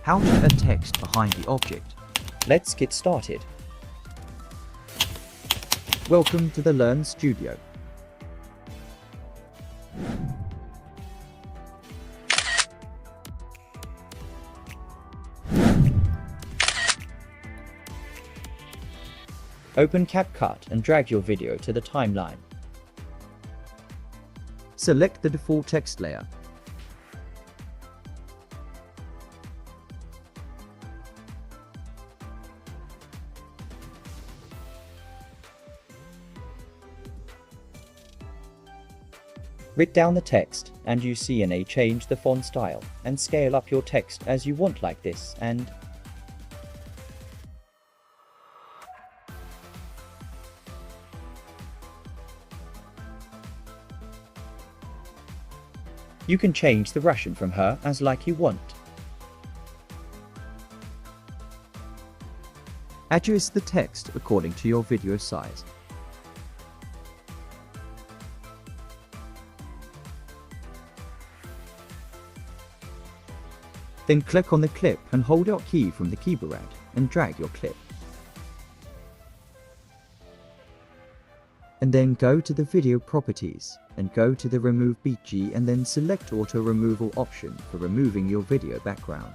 How to add text behind the object. Let's get started. Welcome to the Learn Studio. Open CapCut and drag your video to the timeline. Select the default text layer. Write down the text and use CNA change the font style and scale up your text as you want like this, and you can change the Russian from her as like you want. Adjust the text according to your video size. Then click on the clip and hold Alt key from the keyboard and drag your clip. And then go to the video properties and go to the remove BG and then select auto removal option for removing your video background.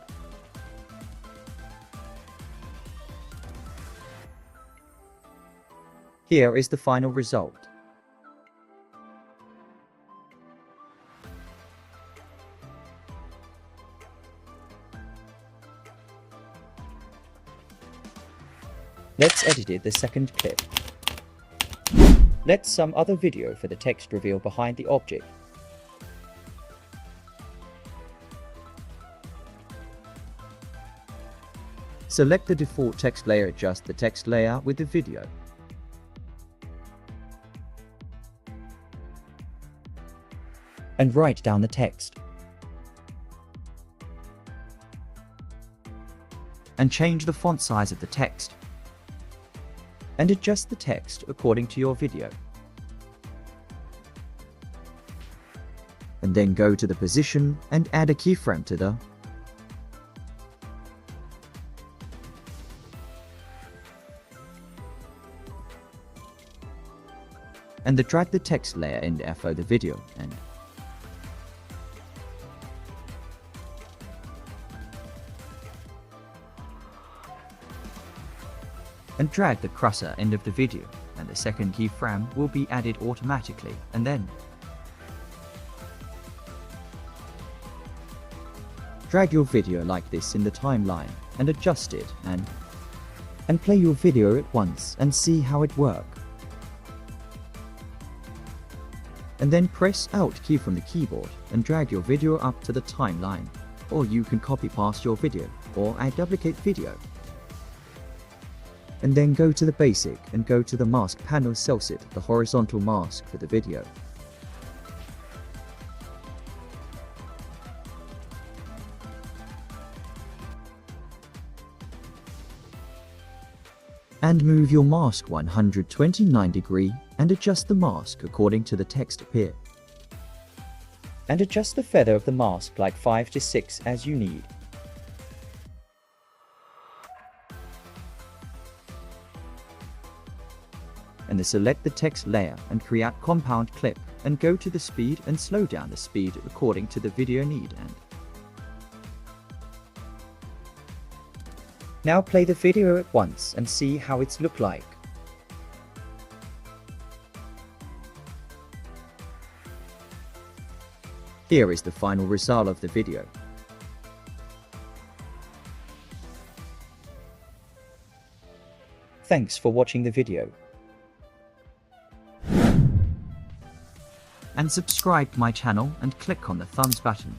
Here is the final result. Let's edit the second clip. Let's some other video for the text reveal behind the object. Select the default text layer, adjust the text layer with the video. And write down the text. And change the font size of the text. And adjust the text according to your video. And then go to the position and add a keyframe to the and drag the text layer in for the video and drag the cursor end of the video, and the second keyframe will be added automatically, and then drag your video like this in the timeline and adjust it and play your video at once and see how it works. And then press Alt key from the keyboard and drag your video up to the timeline, or you can copy paste your video or add duplicate video. And then go to the basic and go to the mask panel, select the horizontal mask for the video. And move your mask 129 degrees and adjust the mask according to the text appear. And adjust the feather of the mask like 5 to 6 as you need. And then select the text layer and create compound clip and go to the speed and slow down the speed according to the video need. And now play the video at once and see how it's look like. Here is the final result of the video. Thanks for watching the video. And subscribe to my channel and click on the thumbs button.